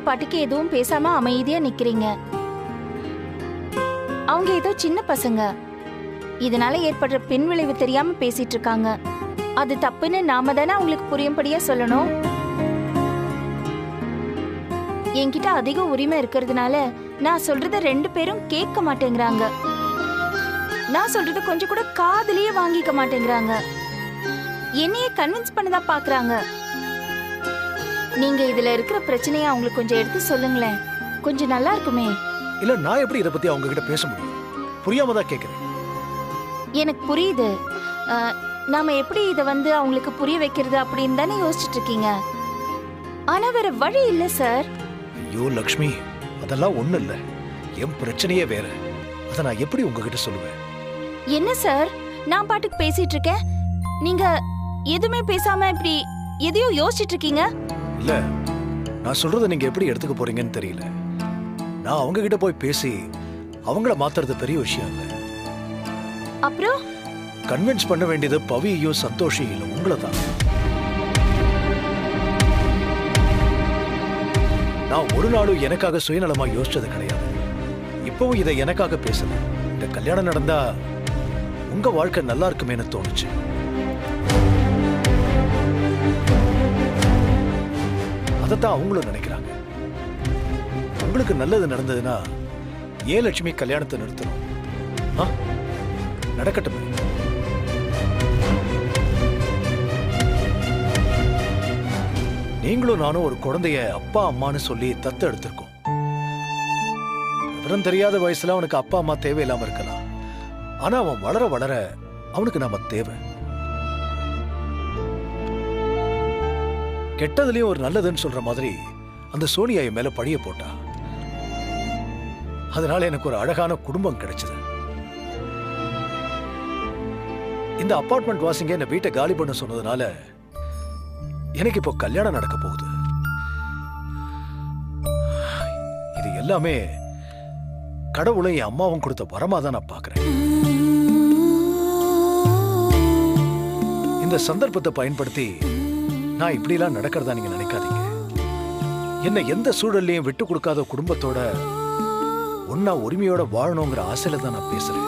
பாட்டுக்கு எதுவும் பேசாம அமைதியா நிக்கிறீங்க. அவங்க ஏதோ சின்ன பசங்க, இதனால ஏற்படுற பின் விளைவு தெரியாம பேசிட்டு இருக்காங்க. அது தப்புன்னு நாம தானே அவங்களுக்கு புரியும்படியா சொல்லணும். என்கிட்ட அதிக உரிமை இருக்கிறதுனால நான் சொல்றத 2 பேரும் கேட்க மாட்டேங்கிறாங்க. நான் சொல்றத கொஞ்சம் கூட காதுலயே வாங்கிக்க மாட்டேங்கிறாங்க. என்னையே கன்வின்ஸ் பண்ணதா பாக்குறாங்க. நீங்க இதுல இருக்கிற பிரச்சனையை அவங்களுக்கு கொஞ்சம் எடுத்து சொல்லுங்களேன், கொஞ்சம் நல்லா இருக்குமே. இல்ல நான் எப்படி இத பத்தி அவங்க கிட்ட பேச முடியும்? புரியாம தான் கேக்குறேன். எனக்கு புரியுது. நாம எப்படி இத அவங்களுக்கு புரிய வைக்கிறது அப்படின்னு தானே யோசிச்சுட்டு இருக்கீங்க. ஆனா வேற வழி இல்ல சார். ஐயோ லக்ஷ்மி, அதெல்லாம் ஒண்ணு இல்ல. என் பிரச்சனையே வேற. அத நான் எப்படி உங்ககிட்ட சொல்லுவேன்? என்ன சார், நான் பாட்டுக்கு பேசிட்டு இருக்கேன், நீங்க எதுவுமே பேசாம இப்படி எதையோ யோசிச்சுட்டு இருக்கீங்க. இல்ல, நான் சொல்றத நீங்க எப்படி எடுத்துக்க போறீங்கன்னு தெரியல. நான் அவங்க கிட்ட போய் பேசி அவங்கள மாத்துறது பெரிய விஷயம் இல்ல. அப்புறம் கன்வின்ஸ் பண்ண வேண்டியது பவியோ சந்தோஷம் இல்ல, உங்களை தான். நான் ஒரு நாளும் எனக்காக சுயநலமா யோசிச்சது கிடையாது. இப்பவும் இதை எனக்காக பேசல. இந்த கல்யாணம் நடந்தா உங்க வாழ்க்கை நல்லா இருக்குமேனு தோணுச்சு. அதத்தான் அவங்களும் நினைக்கிறாங்க. உங்களுக்கு நல்லது நடந்ததுன்னா ஏன் லட்சுமி கல்யாணத்தை நிறுத்தணும்? நடக்கட்டும். நீங்களும் நானும் ஒரு குழந்தைய அப்பா அம்மான்னு சொல்லி தத்து எடுத்திருக்கோம். விவரம் தெரியாத வயசுல அவனுக்கு அப்பா அம்மா தேவையில்லாம இருக்கலாம். ஆனா அவன் வளர வளர அவனுக்கு நாம தேவை. கெட்டதுலயும் ஒரு நல்லதுன்னு சொல்ற மாதிரி அந்த சோனியா என் மேல பழிய போட்டா. அதனால எனக்கு ஒரு அழகான குடும்பம் கிடைச்சது. இந்த அபார்ட்மெண்ட் வாசிங்க என்ன வீட்டை காலி பண்ண சொன்னதுனால எனக்கு இப்போ கல்யாணம் நடக்க போகுது. இது எல்லாமே கடவுளை என் அம்மாவும் கொடுத்த வரமா தான் நான் பாக்குறேன். இந்த சந்தர்ப்பத்தை பயன்படுத்தி நான் இப்படிலாம் நடக்கிறதா நீங்க நினைக்காதீங்க. என்ன எந்த சூழல்லையும் விட்டு கொடுக்காத குடும்பத்தோட ஒன்னா உரிமையோட வாழணுங்கிற ஆசையில தான் நான் பேசுறேன்.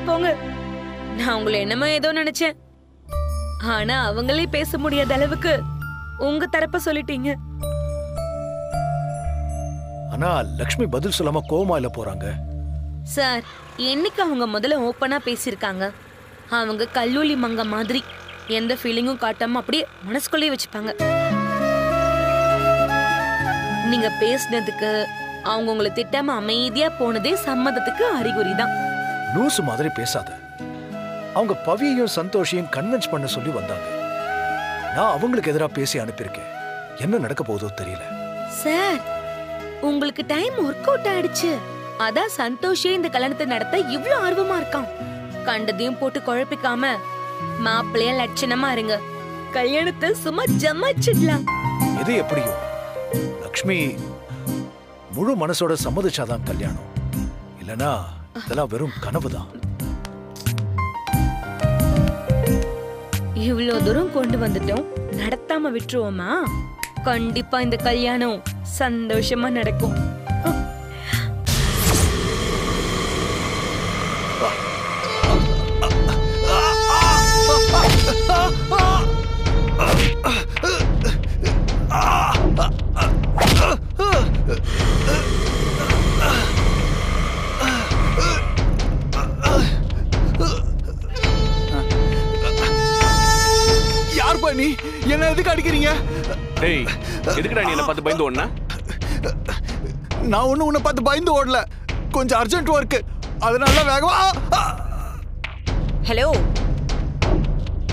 போங்க. நான் உங்களை என்னமோ ஏதோ நினைச்சேன். ஆனா அவங்களே பேச முடியாத அளவுக்கு உங்க தரப்ப சொல்லிட்டீங்க. ஆனா லக்ஷ்மி பதில் சொல்லாம கோவமா இல்ல போறாங்க. சார், என்னைக்கு அவங்க முதல்ல ஓப்பனா பேசியிருக்காங்க. அவங்க கல்லூலி மங்க மாதிரி எந்த ஃபீலிங்கும் காட்டாம அப்படியே மனசுக்குள்ளேயே வச்சுப்பாங்க. நீங்க பேசினதுக்கு அவங்க உங்களை திட்டாம அமைதியா போனதே சம்மதத்துக்கு அறிகுறிதான். லூசு மாதிரி பேசாத. அவங்க பவியையும் சந்தோஷையும் கன்வின்ஸ் பண்ண சொல்லி வந்தாங்க. நான் அவங்களுக்கு எதிராக பேசி அனுப்பியிருக்கேன். என்ன நடக்க போதோ தெரியல. சார், உங்களுக்கு டைம் ஒர்க் அவுட் ஆயிடுச்சு. அதான் சந்தோஷே இந்த கல்யாணத்தை நடத்த இவ்ளோ ஆர்வமா இருக்கான். கண்டதையும் போட்டு குழப்பிக்காம மாப்பிள்ளைய லட்சணமா இருங்க. கல்யாணத்தை சும்மா ஜமாச்சிடலாம். எது எப்படியோ லக்ஷ்மி முழு மனசோட சம்மதிச்சாதான் கல்யாணம். இல்லனா இதெல்லாம் வெறும் கனவுதான். இவ்ளோ தூரம் கொண்டு வந்துட்டோம், நடத்தாம விட்டுருவோமா? கண்டிப்பா இந்த கல்யாணம் சந்தோஷமா நடக்கும். நீ என்ன எதுக்கு அடிக்கிறீங்க? டேய், எதுக்குடா நீ என்ன பார்த்து பயந்து ஓடுன? நான் ஒண்ணு உன்னை பார்த்து பயந்து ஓடல. கொஞ்சம் அர்ஜென்ட் வர்க், அதனால வேகமா. ஹலோ,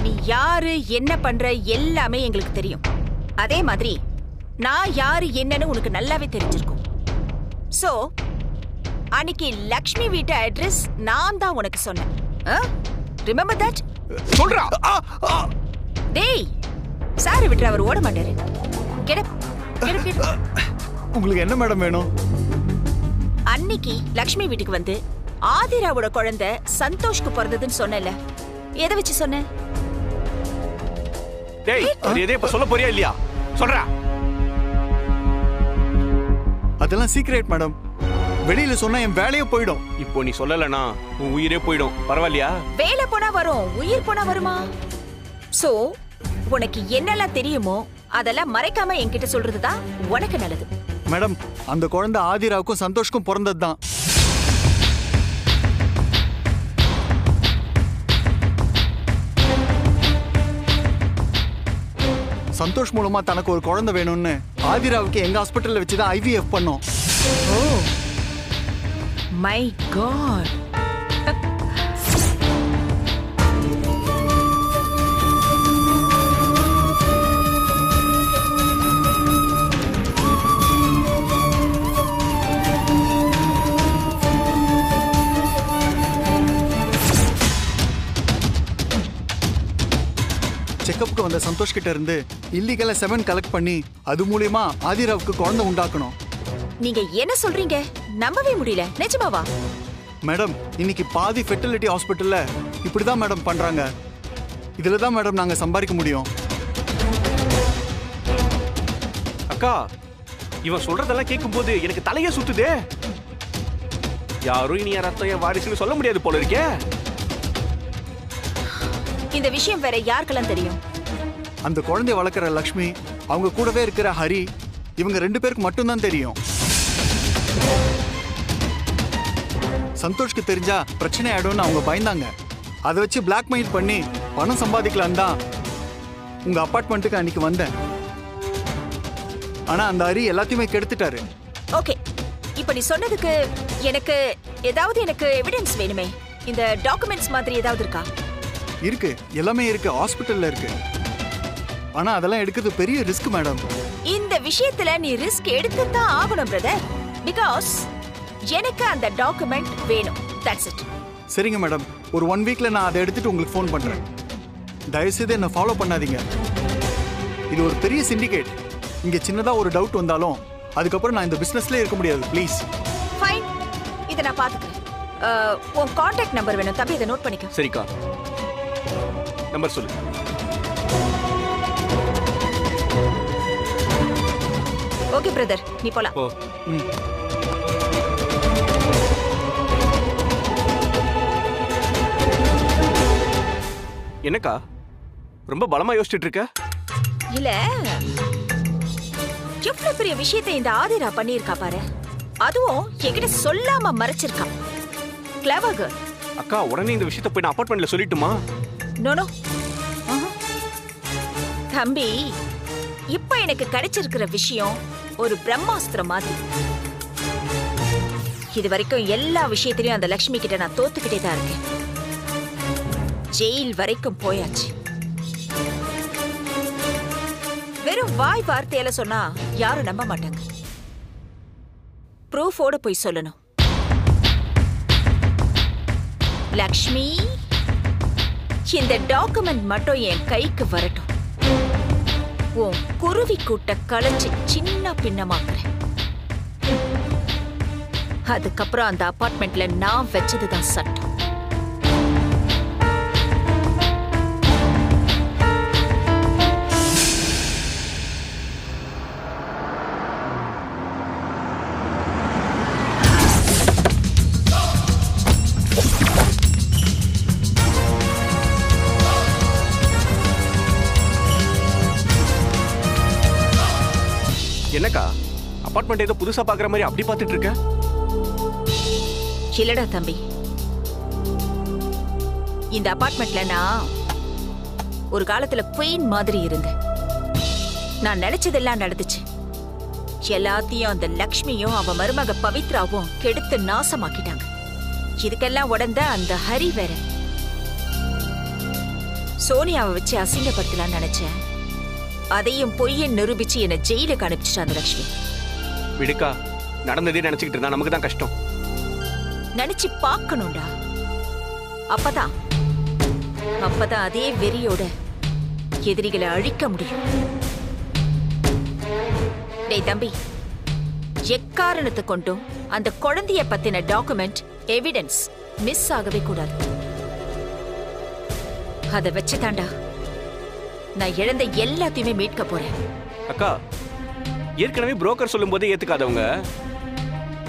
நீ யாரு என்ன பண்ற எல்லாமே எங்களுக்கு தெரியும். அதே மாதிரி நான் யாரு என்னன்னு உனக்கு நல்லாவே தெரிஞ்சிருக்கும். சோ அன்னைக்கு லக்ஷ்மி வீட்டு அட்ரஸ் நான் தான் உனக்கு சொன்னேன். Remember that? சொல்றா. டேய், சாரி விட்டு அவர் ஓட மாட்டாரு. உங்களுக்கு என்ன மேடம் வேணும்? அன்னைக்கு லக்ஷ்மி வீட்டுக்கு வந்து ஆதிராவோட குழந்தை சந்தோஷ்க்கு பிறந்ததுன்னு சொன்னல, எதை வச்சு சொன்ன? டேய், அது எதே இப்ப சொல்ல போறியா இல்லையா? சொல்றா. அதெல்லாம் சீக்ரெட் மேடம். வெளியில சொன்னா என் வேலையே போயிடும். இப்போ நீ சொல்லலனா உன் உயிரே போயிடும். பரவாயில்லையா? வேலை போனா வரும், உயிர் போனா வருமா? சோ உனக்கு என்னெல்லாம் தெரியுமோ அதெல்லாம் மறைக்காம என்கிட்ட சொல்றதுதான் உனக்கு நல்லது. மேடம், அந்த குழந்தை ஆதிராவுக்கும் சந்தோஷ்க்கும் பிறந்ததுதான். சந்தோஷ் மூலமா தனக்கு ஒரு குழந்தை வேணும்னு ஆதிராவுக்கு எங்க ஹாஸ்பிட்டல்ல வச்சுதான் IVF பண்ணோம். Oh my God. செக்கப்புக்கு வந்த சந்தோஷ் கிட்ட இருந்து இல்லீகலா செமன் கலெக்ட் பண்ணி அது மூலியமா ஆதிராவுக்கு குழந்தை உண்டாக்கணும். நீங்க என்ன சொல்றீங்க? நம்பவே முடியல. நிஜமாவா? மேடம், இன்னைக்கு பாதி ஃபெர்டிலிட்டி ஹாஸ்பிட்டல்ல இப்படிதான் மேடம் பண்றாங்க. இதுல தான் மேடம் நாங்க சம்பாதிக்க முடியும். அக்கா, இவன் சொல்றதெல்லாம் கேட்கும்போது எனக்கு தலையே சுத்துதே. யாரும் இனி ரத்தம் என் வாரிசுன்னு சொல்ல முடியாது போல இருக்கே. இந்த விஷயம் வேற யாருக்கெல்லாம் தெரியும்? அந்த குழந்தைய வளர்க்குற லக்ஷ்மி, அவங்க கூடவே இருக்கிற ஹரி, இவங்க 2 பேருக்கு மட்டும்தான் தெரியும். சந்தோஷ்க்கு தெரிஞ்சா பிரச்சனை ஆயிடும்னு அவங்க பயந்தாங்க. அதை வச்சு பிளாக்மெயில் பண்ணி பணம் சம்பாதிக்கலாம் தான் உங்க அபார்ட்மெண்ட்டுக்கு அன்னைக்கு வந்தேன். ஆனா அந்த ஹரி எல்லாத்தையுமே கெடுத்துட்டாரு. ஓகே, இப்ப நீ சொன்னதுக்கு எனக்கு எவிடன்ஸ் வேணுமே. இந்த டாக்குமெண்ட்ஸ் மாதிரி ஏதாவது இருக்கா? இருக்கு, எல்லாமே இருக்கு, ஹாஸ்பிட்டல்ல இருக்கு. ஆனா அதெல்லாம் எடுக்கிறது பெரிய ரிஸ்க் மேடம். இந்த விஷயத்துல நீ ரிஸ்க் எடுத்து தான் ஆகணும் பிரதர். பிகாஸ் எனக்கு அந்த டாக்குமெண்ட் வேணும். That's it. சரிங்க மேடம், ஒரு 1 வீக்ல நான் அதை எடுத்துட்டு உங்களுக்கு ஃபோன் பண்றேன். தயவுசெய்து என்ன ஃபாலோ பண்ணாதீங்க. இது ஒரு பெரிய சிண்டிகேட். இங்க சின்னதா ஒரு டவுட் வந்தாலும் அதுக்கப்புறம் நான் இந்த பிசினஸ்ல இருக்க முடியாது. ப்ளீஸ். ஃபைன், இதை நான் பாத்துக்கிறேன். உன் கான்டாக்ட் நம்பர் வேணும் தம்பி, இதை நோட் பண்ணிக்க. சரிக்கா, நம்பர் சொல்லு. ஓகே பிரதர், நீ போலாம். ஓ, என்னக்கா ரொம்ப பலமா யோசிச்சுட்டு இருக்க? இல்ல, எவ்வளவு பெரிய விஷயத்தை இந்த ஆதிரா பண்ணியிருக்கா பாரு. அதுவும் என்கிட்ட சொல்லாம மறைச்சிருக்கா. Clever girl. அக்கா, உடனே இந்த விஷயத்தை போய் நான் அபார்ட்மெண்ட்ல சொல்லிட்டுமா? நோ நோ தம்பி, இப்ப எனக்கு கிடைச்சிருக்கிற விஷயம் ஒரு பிரம்மாஸ்திரம் மாதிரி. இது வரைக்கும் எல்லா விஷயத்திலையும் அந்த லக்ஷ்மி கிட்ட நான் தோத்துக்கிட்டே தான் இருக்கேன். ஜெயில் வரைக்கும் போயாச்சு. வெறும் வாய் வார்த்தையால சொன்னா யாரும் நம்ப மாட்டாங்க. ப்ரூஃபோட போய் சொல்லணும். லக்ஷ்மி, இந்த டாக்குமெண்ட் மட்டும் என் கைக்கு வரட்டும். உன் குருவி கூட்ட களைச்சு சின்ன பின்னமாக்குறேன். அதுக்கப்புறம் அந்த அபார்ட்மெண்ட்ல நான் வச்சதுதான் சட்டம். என்னக்கா, அபார்ட்மெண்ட் ஏதோ புதுசா பாக்குற மாதிரி அப்படி பார்த்துட்டு இருக்க? இல்லடா தம்பி, இந்த அபார்ட்மெண்ட்ல நான் ஒரு காலத்துல குயின் மாதிரி இருந்தேன். நான் நினைச்சதெல்லாம் நடந்துச்சு. எல்லாத்தையும் அந்த லக்ஷ்மியும் அவ மருமக பவித்ராவும் கெடுத்து நாசமாக்கிட்டாங்க. இதுக்கெல்லாம் உடந்த அந்த ஹரி வேற. சோனியாவை வச்சு அசிங்கப்படுத்தலாம்னு நினைச்சேன். அதையும் பொய்யை நிரூபிச்சு என்ன ஜெயிலுக்கு அனுப்பிச்சிட்டான் அந்த லக்ஷ்மி. விடுக்கா, நடந்ததே நினைச்சுக்கிட்டு இருந்தா நமக்கு தான் கஷ்டம். நினைச்சு பார்க்கணும்டா. அப்பதான் அதே வெறியோட எதிரிகளை அழிக்க முடியும். டேய் தம்பி, எக்காரணத்தை கொண்டும் அந்த குழந்தைய பத்தின டாக்குமெண்ட் எவிடன்ஸ் மிஸ் ஆகவே கூடாது. அதை வச்சு தாண்டா நான் இழந்த எல்லாத்தையுமே மீட்க போறேன். அக்கா, ஏற்கனவே புரோக்கர் சொல்லும் போதே ஏத்துக்காதவங்க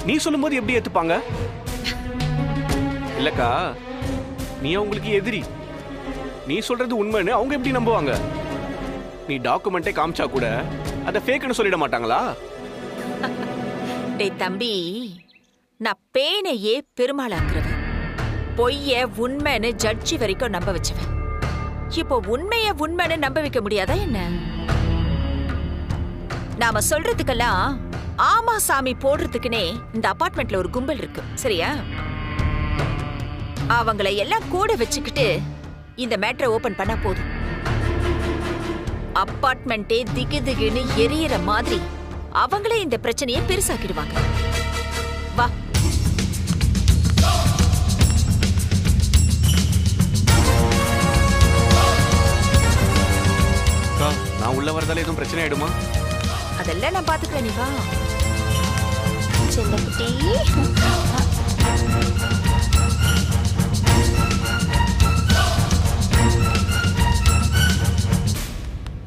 நீ சொல்லும் போது எப்படி ஏத்துப்பாங்க? இல்லக்கா, நீ அவங்களுக்கு எதிரி. நீ சொல்றது உண்மைன்னு அவங்க எப்படி நம்புவாங்க? நீ டாக்குமெண்டே காமிச்சா கூட அதை ஃபேக்னு சொல்லிட மாட்டாங்களா? டேய் தம்பி, நான் பேனையே பெருமாளாக்குறவன். பொய்ய உண்மைன்னு ஜட்ஜி வரைக்கும் நம்ப வச்சுவேன். இப்போ உண்மைய உண்மைன்னு நம்ப வைக்க முடியாதா என்ன? நாம சொல்றதுக்கெல்லாம் ஆமா சாமி போடுறதுக்குனே இந்த அபார்ட்மெண்ட்ல ஒரு கும்பல் இருக்கு, சரியா? அவங்களை எல்லாம் கூட வச்சுக்கிட்டு இந்த மேட்டரை ஓபன் பண்ணா போதும். அபார்ட்மெண்டே திகு திகுன்னு எரியற மாதிரி அவங்களே இந்த பிரச்சனையை பெருசாக்கிடுவாங்க. வா. நான் உள்ள வரதால எதுவும் பிரச்சனை ஆயிடுமா? அதெல்லாம் நான் பாத்துக்கிறேன், நீ வா. செல்லக்குட்டி,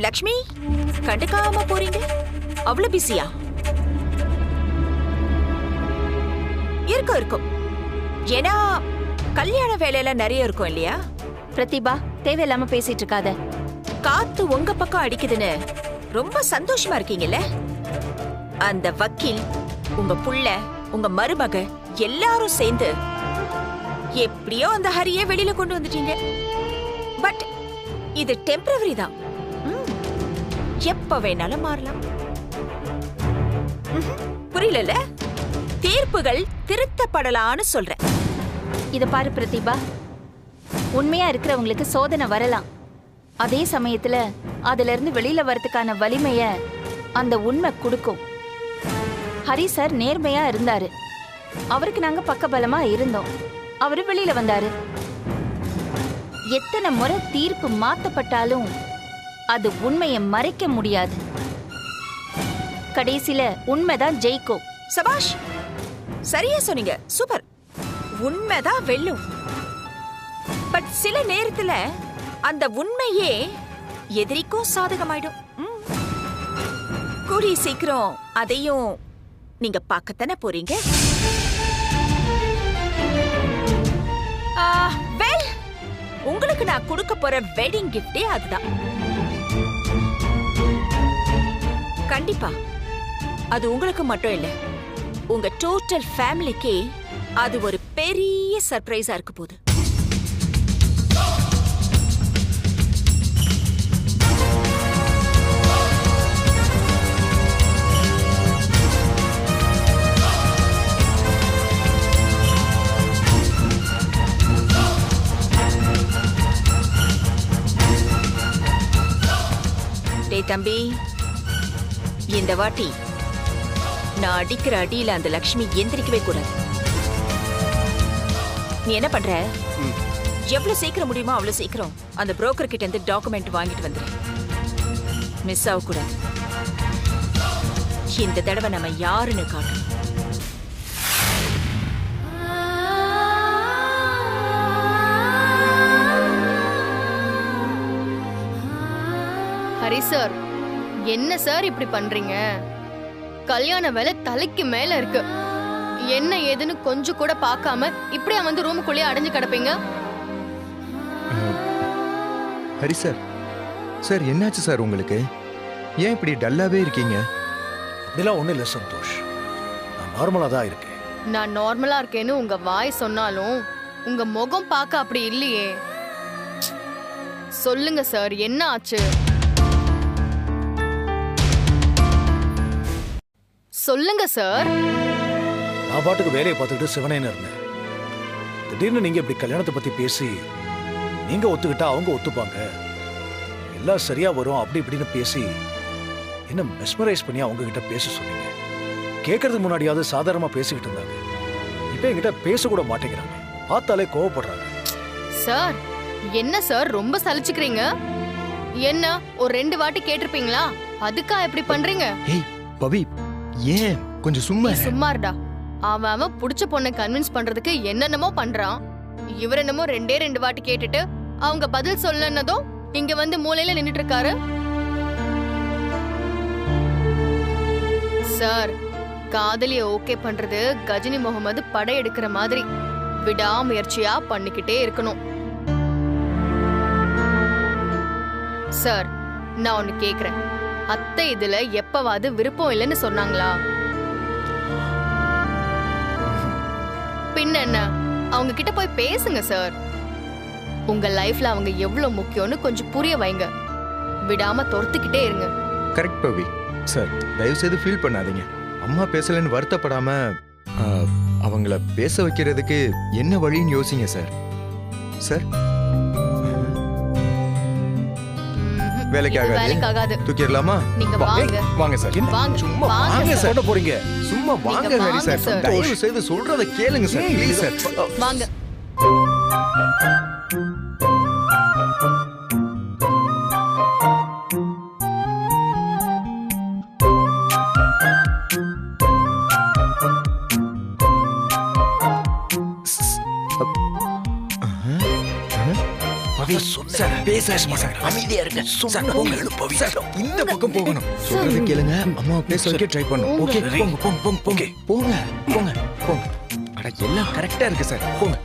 லக்ஷ்மி, கண்டுக்காம போறீங்க? அவ்வளவு பிஸியா? இருக்கும். ஏன்னா கல்யாண வேலையெல்லாம் நிறைய இருக்கும் இல்லையா? பிரதிபா, தேவையில்லாம பேசிட்டு இருக்காத. காத்து உங்க பக்கம் அடிக்குதுன்னு ரொம்ப சந்தோஷமா இருக்கீங்கல்ல? அந்த வக்கீல், உங்க புள்ள, உங்க மருமக எல்லாரும் சேர்ந்து எப்படியோ அந்த ஹரியை வெளியில கொண்டு வந்துட்டீங்க. பட் இது டெம்பரவரி தான். எப்ப வேணாலும் மாறலாம். புரியல? தீர்ப்புகள் திருத்தப்படலான்னு சொல்றேன். இத பாரு பிரதிபா, உண்மையா இருக்கிறவங்களுக்கு சோதனை வரலாம். அதே சமயத்துல அதுல இருந்து வெளியில வரதுக்கான வலிமைய அந்த உண்மை கொடுக்கும். ஹரி சார் நேர்மையா இருந்தாரு. அவருக்கு நாங்க பக்கபலமா இருந்தோம். அவரு வெளியில வந்தாரு. எத்தனை முறை தீர்ப்பு மாத்தப்பட்டாலும் அது உண்மையை மறைக்க முடியாது. கடைசியில உண்மைதான் ஜெயிக்கும். சபாஷ், சரியா சொன்னீங்க. சூப்பர். உண்மைதான் வெல்லும். பட் சில நேரத்துல அந்த உண்மையே எதிரிக்கும் சாதகமாயிடும். கூடிய சீக்கிரம் அதையும் நீங்க பார்க்கத்தானே போறீங்க. வெல், உங்களுக்கு நான் கொடுக்க போற வெட்டிங் கிஃப்டே அதுதான். கண்டிப்பா அது உங்களுக்கு மட்டும் இல்ல, உங்க டோட்டல் ஃபேமிலிக்கே அது ஒரு பெரிய சர்ப்ரைஸா இருக்க போகுது. டேய் தம்பி, இந்த வாட்டி நான் அடிக்கிற அடியில அந்த லக்ஷ்மி எந்திரிக்கவே கூடாது. நீ என்ன பண்ற? எவ்வளவு சீக்கிரம் முடியுமோ அவ்வளவு சீக்கிரம் அந்த புரோக்கர் கிட்ட இருந்து டாக்குமெண்ட் வாங்கிட்டு வந்துரு. மிஸ் ஆக கூடாது. இந்த தடவை நம்ம யாருன்னு காட்டணும். ஹரி சார், என்ன சார் இப்படி பண்றீங்க? கல்யாண வேலை தலைக்கு மேல இருக்கு. என்ன ஏதுன்னு கொஞ்சம் கூட பார்க்காம இப்படியா வந்து ரூமுக்குள்ளேயே அடைஞ்சு கிடப்பீங்க? ஹரி சார், சார் என்னாச்சு சார் உங்களுக்கு? ஏன் இப்படி டல்லாவே இருக்கீங்க? அப்படிலாம் ஒண்ணும் இல்லை சந்தோஷ், நான் நார்மலா தான் இருக்கேன். நான் நார்மலா இருக்கேன்னு உங்க வாய் சொன்னாலும் உங்க முகம் பார்க்க அப்படி இல்லையே. சொல்லுங்க சார், என்ன ஆச்சு? சொல்லுங்க சார். நான் பாட்டுக்கு வேலையை பார்த்துக்கிட்டு சிவனேன்னு இருந்தேன். திடீர்னு நீங்க இப்படி கல்யாணத்தை பத்தி பேசி, நீங்க ஒத்துக்கிட்டா அவங்க ஒத்துப்பாங்க, எல்லாம் சரியா வரும் அப்படி இப்படின்னு பேசி என்ன மெஸ்மரைஸ் பண்ணி அவங்க கிட்ட பேச சொன்னீங்க. கேட்கறதுக்கு முன்னாடியாவது சாதாரணமா பேசிக்கிட்டு இருந்தாங்க. இப்ப கூப்பிட்டு என்கிட்ட பேசக்கூட மாட்டேங்கிறாங்க. பார்த்தாலே கோவப்படுறாங்க. சார் என்ன சார் ரொம்ப சலிச்சுக்கிறீங்க? என்ன ஒரு 2 வாட்டி கேட்டிருப்பீங்களா? அதுக்கா இப்படி பண்றீங்க? ஏய் பவி, ஏன் கொஞ்சம் சும்மா நீ சும்மா இருடா. அவன் புடிச்ச பொண்ணை கன்வின்ஸ் பண்றதுக்கு என்னென்னமோ பண்றான். இவர் என்னமோ 2 வாட்டி கேட்டுட்டு அவங்க பதில் சொல்லனதும் இங்க வந்து மூலையில நின்னுட்டு இருக்காரு. சார், காதலிய ஓகே பண்றது கஜினி முகமது படையெடுக்கிற மாதிரி விடாமுயற்சியா பண்ணிக்கிட்டே இருக்கணும். சார், நான் ஒன்னு கேக்குறேன். அத்தை இதுல எப்பவாவது விருப்பம் இல்லைன்னு சொன்னாங்களா? பின்ன என்ன, அவங்க கிட்ட போய் பேசுங்க சார். உங்க லைஃப்ல அவங்க எவ்வளவு முக்கியம்னு கொஞ்சம் புரிய வைங்க. விடாம துரத்துக்கிட்டே இருங்க. கரெக்ட் பவி. சார், தயவு செய்து ஃபீல் பண்ணாதீங்க. அம்மா பேசலன்னு வருத்தப்படாம அவங்கள பேச வைக்கிறதுக்கு என்ன வழின்னு யோசிங்க சார். சார், வேலைக்கு ஆகாது, தூக்கிடலாமா? நீங்க வாங்க. வாங்க சார், சும்மா வாங்க சார். போறீங்க சும்மா வாங்க ஹரி சார். தயவு செய்து சொல்றத கேளுங்க சார், ப்ளீஸ் சார். வாங்க. இந்த பக்கம் போகணும். சொல்றது கேளுங்க. அம்மா பேச வைக்க ட்ரை பண்ணும். ஓகே, போங்க போங்க போங்க போங்க போங்க போங்க போங்க. அட, எல்லாம் கரெக்டா இருக்கு சார், போங்க.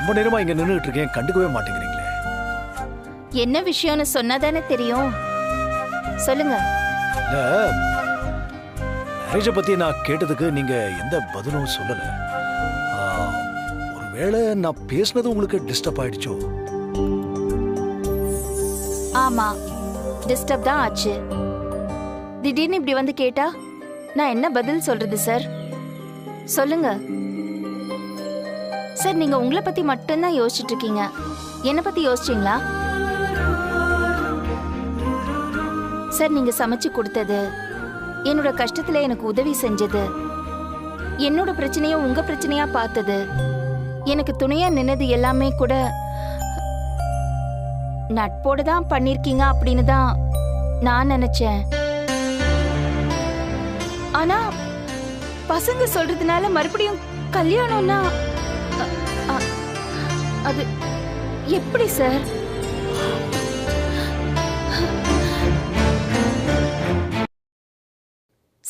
ரொம்ப நேரமா இங்க நின்னுட்டு இருக்கேன், கண்டுக்கவே மாட்டேங்கிறீங்களே. என்ன விஷயம்னு சொன்னாதானே தெரியும். சொல்லுங்க. இல்ல, மேரேஜ பத்தி நான் கேட்டதுக்கு நீங்க எந்த பதிலும் சொல்லல. ஒருவேளை நான் பேசுனது உங்களுக்கு டிஸ்டர்ப் ஆயிடுச்சோ? ஆமா, டிஸ்டர்ப் தான் ஆச்சு. திடீர்னு இப்படி வந்து கேட்டா நான் என்ன பதில் சொல்றது சார்? சொல்லுங்க சார். நீங்க உங்களை பத்தி மட்டும்தான் யோசிச்சுட்டு இருக்கீங்க. என்ன பத்தி யோசிச்சீங்களா சார்? நீங்க சமைச்சு கொடுத்தது, என்னோட கஷ்டத்துல எனக்கு உதவி செஞ்சது, என்னோட பிரச்சனைய உங்க பிரச்சனையா பார்த்தது, எனக்கு துணையா நின்னது எல்லாமே கூட நட்போட தான் பண்ணிருக்கீங்க அப்படின்னு தான் நான் நினைச்சேன். ஆனா பசங்க சொல்றதுனால மறுபடியும் கல்யாணம்னா அது எப்படி சார்?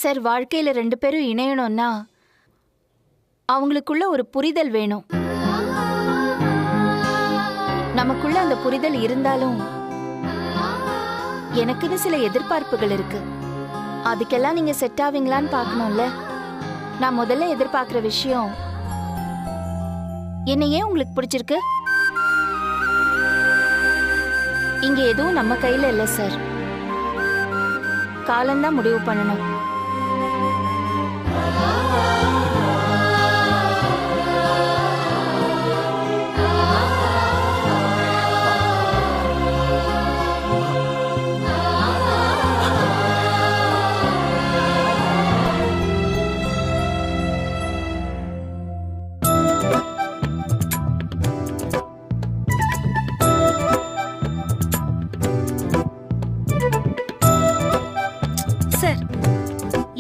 சார், வாழ்க்கையில 2 பேரும் இணையணும்னா அவங்களுக்குள்ள ஒரு புரிதல் வேணும். நமக்குள்ள அந்த புரிதல் இருந்தாலும் எனக்குன்னு சில எதிர்பார்ப்புகள் இருக்கு. அதுக்கெல்லாம் நீங்க செட் ஆவீங்களான்னு பார்க்கணும்ல. நான் முதல்ல எதிர்பார்க்கிற விஷயம், என்ன ஏன் உங்களுக்கு பிடிச்சிருக்கு? இங்க எதுவும் நம்ம கையில இல்ல சார். காலம்தான் முடிவு பண்ணணும்.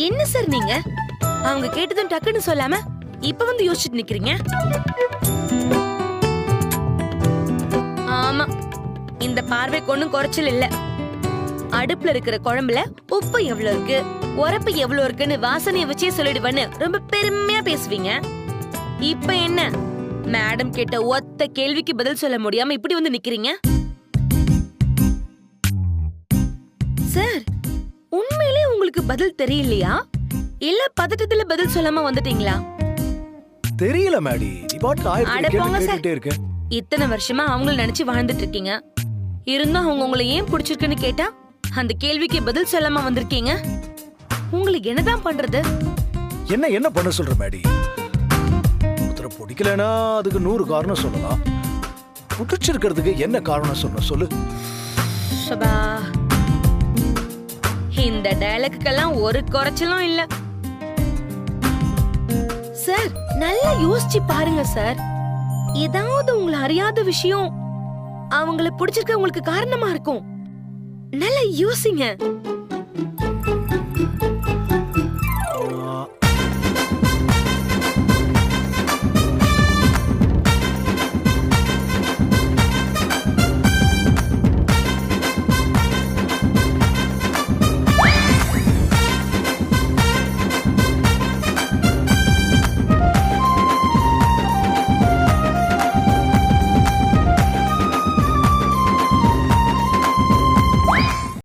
என்ன சார் நீங்க அவங்க கேட்டதும் டக்குன்னு சொல்லாம இப்ப வந்து யோசிச்சுட்டு நிக்கிறீங்க? ஆமா, இந்த பார்வைக்கு ஒண்ணும் குறைச்சல் இல்ல. அடுப்புல இருக்கிற குழம்புல உப்பு எவ்வளவு இருக்கு, உரப்பு எவ்வளவு இருக்குன்னு வாசனைய வச்சே சொல்லிடுவேன்னு ரொம்ப பெருமையா பேசுவீங்க. இப்ப என்ன, மேடம் கேட்ட ஒத்த கேள்விக்கு பதில் சொல்ல முடியாம இப்படி வந்து நிக்கிறீங்க? சார், உண்மையிலே உங்களுக்கு பதில் தெரியலையா இல்ல பதட்டத்துல பதில் சொல்லாம வந்துட்டீங்களா? தெரியல மேடி, நீ பாட்டு அட போங்க சார். கேட்டுட்டே இருக்க. இத்தனை வருஷமா அவங்கள நினைச்சு வாழ்ந்துட்டு இருக்கீங்க. இருந்தும் அவங்க உங்களை ஏன் பிடிச்சிருக்குன்னு கேட்டா அந்த கேள்விக்கு பதில் சொல்லாம வந்திருக்கீங்க. உங்களுக்கு என்னதான் பண்றது? என்ன பண்ண சொல்ற மேடி? ஒருத்தரை பிடிக்கலனா அதுக்கு 100 காரணம் சொல்லலாம். பிடிச்சிருக்கிறதுக்கு என்ன காரணம் சொல்லு. சபா, இந்த டயலாக்குக்கெல்லாம் ஒரு குறைச்சலும் இல்ல சார். நல்லா யோசிச்சு பாருங்க சார். ஏதாவது உங்களை அறியாத விஷயம் அவங்கள பிடிச்சிருக்க உங்களுக்கு காரணமா இருக்கும். நல்லா யோசிங்க.